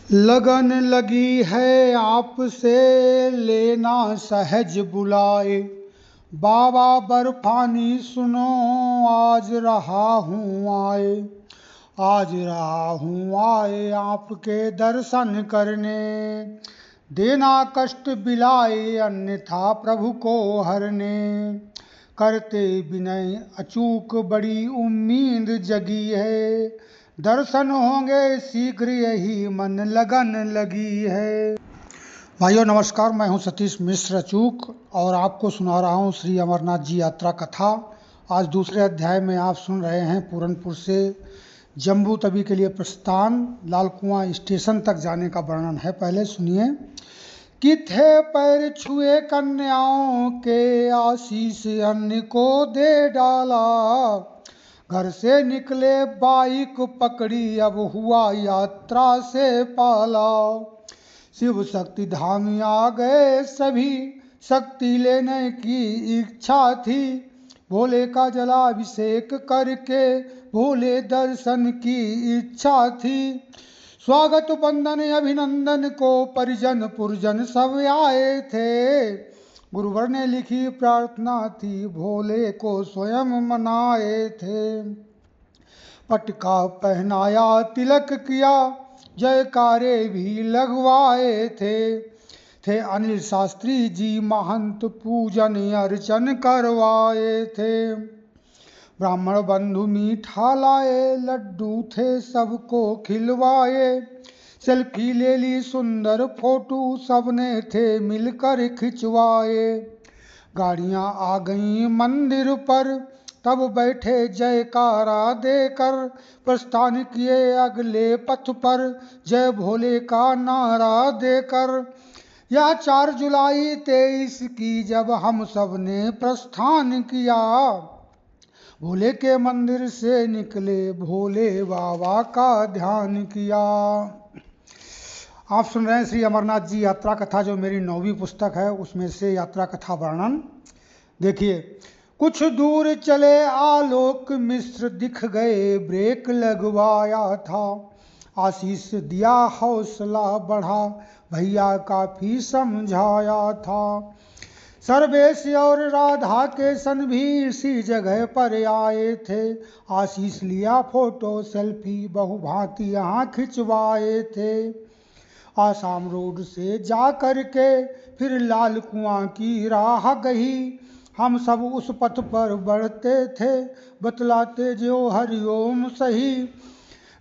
लगन लगी है आपसे लेना सहज बुलाए। बाबा बर्फानी सुनो आज रहा हूँ आए। आज रहा हूँ आए आपके दर्शन करने। देना कष्ट बिलाए अन्यथा प्रभु को हरने। करते विनय अचूक बड़ी उम्मीद जगी है। दर्शन होंगे शीघ्र यही मन लगन लगी है। भाइयों नमस्कार, मैं हूं सतीश मिश्र अचूक और आपको सुना रहा हूं श्री अमरनाथ जी यात्रा कथा। आज दूसरे अध्याय में आप सुन रहे हैं पूरनपुर से जम्बू तवी के लिए प्रस्थान, लाल कुआं स्टेशन तक जाने का वर्णन है। पहले सुनिए कि थे पैर छुए कन्याओं के आशीष अन्य को दे डाला। घर से निकले बाइक पकड़ी अब हुआ यात्रा से पाला। शिव शक्ति धाम आ गए सभी शक्ति लेने की इच्छा थी। भोले का जलाभिषेक करके भोले दर्शन की इच्छा थी। स्वागत बंदन अभिनंदन को परिजन पुरजन सब आए थे। गुरुवर ने लिखी प्रार्थना थी भोले को स्वयं मनाए थे। पटका पहनाया तिलक किया जयकारे भी लगवाए थे अनिल शास्त्री जी महंत पूजन अर्चन करवाए थे। ब्राह्मण बंधु मीठा लाए लड्डू थे सबको खिलवाए। सेल्फी ले ली सुंदर फोटो सबने थे मिलकर खिंचवाए। गाड़ियां आ गईं मंदिर पर तब बैठे जयकारा देकर। प्रस्थान किए अगले पथ पर जय भोले का नारा देकर। यह 4 जुलाई 23 की जब हम सब ने प्रस्थान किया। भोले के मंदिर से निकले भोले बाबा का ध्यान किया। आप सुन रहे हैं श्री अमरनाथ जी यात्रा कथा, जो मेरी 9वीं पुस्तक है उसमें से यात्रा कथा वर्णन। देखिए, कुछ दूर चले आलोक मिश्र दिख गए ब्रेक लगवाया था। आशीष दिया हौसला बढ़ा भैया काफी समझाया था। सर्वेश और राधा केशन भी इसी जगह पर आए थे। आशीष लिया फोटो सेल्फी बहुभांति यहाँ खिंचवाए थे। आसाम रोड से जा करके फिर लाल कुआं की राह गई। हम सब उस पथ पर बढ़ते थे बतलाते जो हरिओम सही।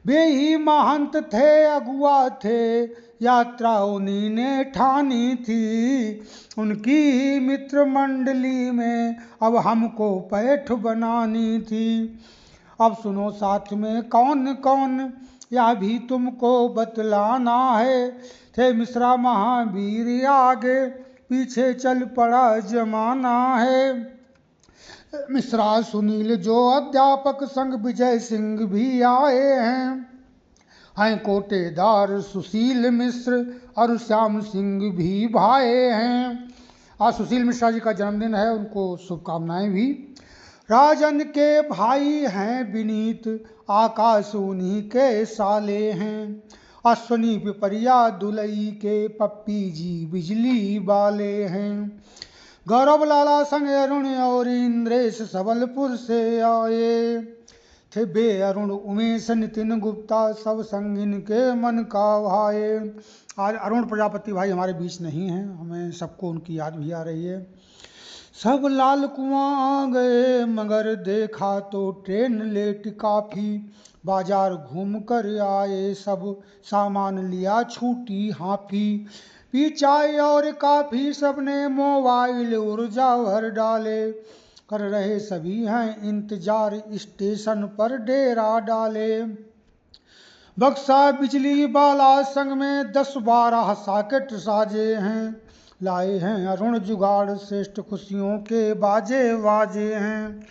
वे ही महंत थे अगुआ थे यात्रा उन्हीं ने ठानी थी। उनकी ही मित्र मंडली में अब हमको पैठ बनानी थी। अब सुनो साथ में कौन कौन यह भी तुमको बतलाना है। थे मिश्रा महावीर आगे पीछे चल पड़ा जमाना है। मिश्रा सुनील जो अध्यापक संग विजय सिंह भी आए हैं कोटेदार सुशील मिश्र और श्याम सिंह भी भाई हैं। आज सुशील मिश्रा जी का जन्मदिन है, उनको शुभकामनाएं भी। राजन के भाई हैं विनीत आकाश उन्हीं के साले हैं। अश्वनी पिपरिया दुलई के पप्पी जी बिजली वाले हैं। गौरव लाला संग अरुण और इंद्रेश सबलपुर से आए थे। बे अरुण उमेश नितिन गुप्ता सब संग इनके मन का भाए। आज अरुण प्रजापति भाई हमारे बीच नहीं हैं, हमें सबको उनकी याद भी आ रही है। सब लाल कुआं आ गए मगर देखा तो ट्रेन लेट काफ़ी। बाजार घूम कर आए सब सामान लिया छूटी हाफी। पी चाय और काफ़ी सबने मोबाइल ऊर्जा भर डाले। कर रहे सभी हैं इंतजार स्टेशन पर डेरा डाले। बक्सा बिजली वाला संग में 10-12 सॉकेट साजे हैं। लाए हैं अरुण जुगाड़ श्रेष्ठ खुशियों के बाजे बाजे हैं।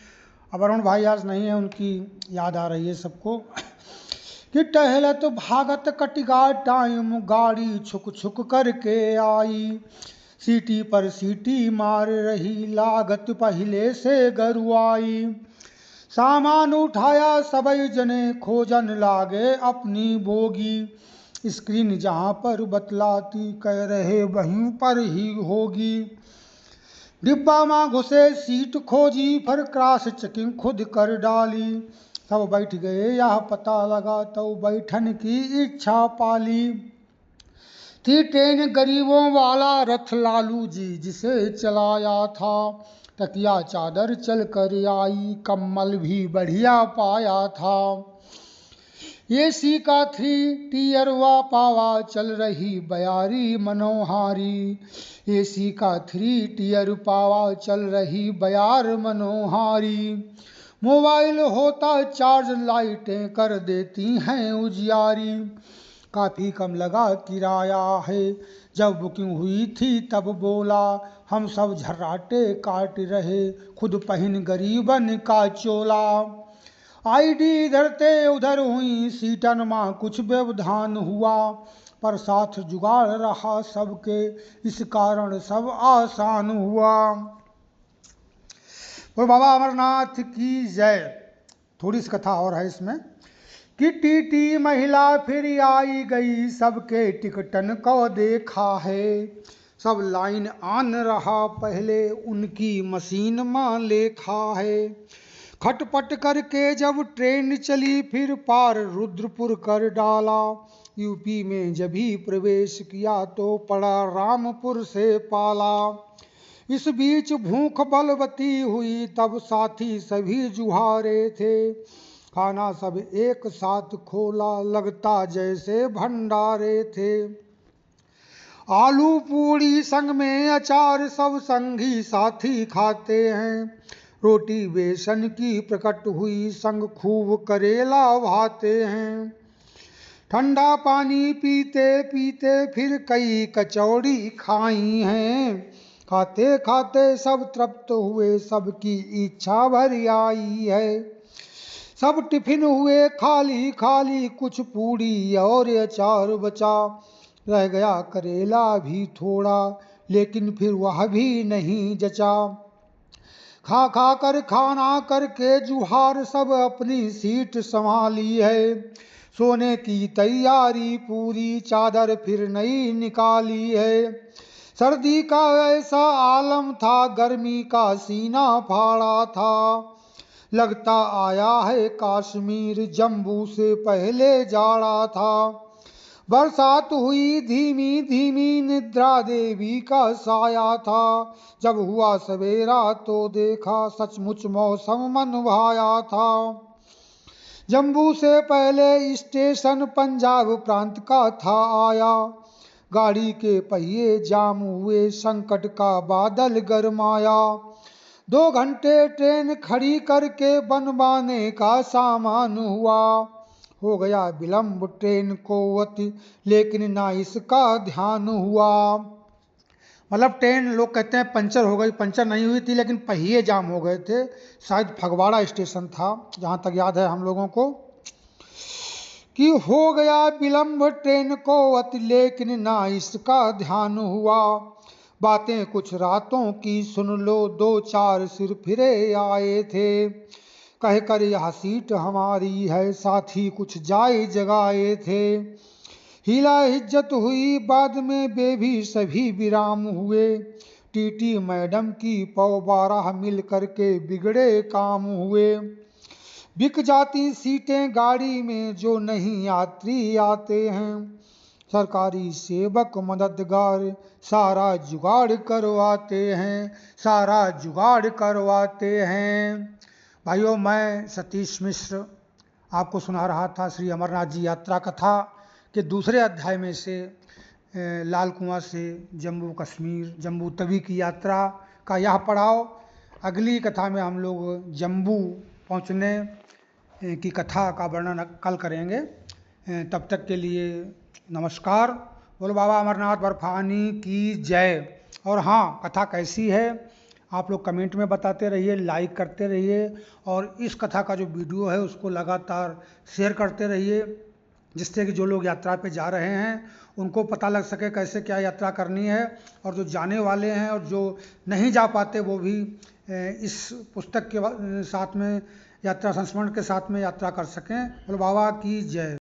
अब अरुण भाई आज नहीं है, उनकी याद आ रही है सबको। कि टहलत भागत कटिगा टाइम गाड़ी छुक छुक करके आई। सीटी पर सीटी मार रही लागत पहले से गरुआई। सामान उठाया सबई जने खोजन लागे अपनी बोगी। स्क्रीन जहाँ पर बतलाती कह रहे वहीं पर ही होगी। डिब्बा माँ घुसे सीट खोजी फिर क्रॉस चेकिंग खुद कर डाली। सब बैठ गए यह पता लगा तो बैठन की इच्छा पाली। थी ट्रेन गरीबों वाला रथ लालू जी जिसे चलाया था। तकिया चादर चल कर आई कम्बल भी बढ़िया पाया था। एसी का 3 टियर पावा चल रही बयारी मनोहारी। एसी का 3 टियर पावा चल रही बयार मनोहारी। मोबाइल होता चार्ज लाइटें कर देती हैं उजियारी। काफ़ी कम लगा किराया है जब बुकिंग हुई थी तब बोला। हम सब झर्राटे काट रहे खुद पहन गरीबन का चोला। आईडी इधर ते उधर हुई सीटन माँ कुछ व्यवधान हुआ। पर साथ जुगाड़ रहा सबके इस कारण सब आसान हुआ। और बाबा अमरनाथ की जय। थोड़ी सी कथा और है इसमें कि टीटी महिला फिर आई गई सबके टिकटन को देखा है। सब लाइन आन रहा पहले उनकी मशीन माँ लेखा है। खटपट करके जब ट्रेन चली फिर पार रुद्रपुर कर डाला। यूपी में जब ही प्रवेश किया तो पड़ा रामपुर से पाला। इस बीच भूख बलवती हुई तब साथी सभी जुहारे थे। खाना सब एक साथ खोला लगता जैसे भंडारे थे। आलू पूड़ी संग में अचार सब संगी साथी खाते हैं। रोटी बेसन की प्रकट हुई संग खूब करेला भाते हैं। ठंडा पानी पीते पीते फिर कई कचौड़ी खाई हैं। खाते खाते सब तृप्त हुए सबकी इच्छा भर आई है। सब टिफिन हुए खाली खाली कुछ पूड़ी और अचार बचा। रह गया करेला भी थोड़ा लेकिन फिर वह भी नहीं जचा। खा खा कर खाना करके जुहार सब अपनी सीट संभाली है। सोने की तैयारी पूरी चादर फिर नई निकाली है। सर्दी का ऐसा आलम था गर्मी का सीना फाड़ा था। लगता आया है कश्मीर जम्बू से पहले जाड़ा था। बरसात हुई धीमी धीमी निद्रा देवी का साया था। जब हुआ सवेरा तो देखा सचमुच मौसम मन भाया था। जम्बू से पहले स्टेशन पंजाब प्रांत का था आया। गाड़ी के पहिए जाम हुए संकट का बादल गरमाया। 2 घंटे ट्रेन खड़ी करके बनवाने का सामान हुआ। हो गया विलम्ब ट्रेन को अति लेकिन ना इसका ध्यान हुआ। मतलब ट्रेन लोग कहते हैं पंचर हो गई, पंचर नहीं हुई थी लेकिन पहिए जाम हो गए थे। शायद फगवाड़ा स्टेशन था जहाँ तक याद है हम लोगों को कि हो गया विलम्ब ट्रेन को अति लेकिन ना इसका ध्यान हुआ। बातें कुछ रातों की सुन लो 2-4 सिर फिरे आए थे। कह कर यह सीट हमारी है साथी कुछ जाए जगाए थे। हिला हिज्जत हुई बाद में वे भी सभी विराम हुए। टीटी मैडम की 12 मिल करके बिगड़े काम हुए। बिक जाती सीटें गाड़ी में जो नहीं यात्री आते हैं। सरकारी सेवक मददगार सारा जुगाड़ करवाते हैं, सारा जुगाड़ करवाते हैं। भाइयों, मैं सतीश मिश्र आपको सुना रहा था श्री अमरनाथ जी यात्रा कथा के दूसरे अध्याय में से लाल कुआं से जम्मू कश्मीर जम्मू तवी की यात्रा का यह पड़ाव। अगली कथा में हम लोग जम्मू पहुंचने की कथा का वर्णन कल करेंगे। तब तक के लिए नमस्कार। बोलो बाबा अमरनाथ बर्फानी की जय। और हाँ, कथा कैसी है आप लोग कमेंट में बताते रहिए, लाइक करते रहिए और इस कथा का जो वीडियो है उसको लगातार शेयर करते रहिए जिससे कि जो लोग यात्रा पे जा रहे हैं उनको पता लग सके कैसे क्या यात्रा करनी है। और जो जाने वाले हैं और जो नहीं जा पाते वो भी इस पुस्तक के साथ में यात्रा संस्मरण के साथ में यात्रा कर सकें। बोलो बाबा की जय।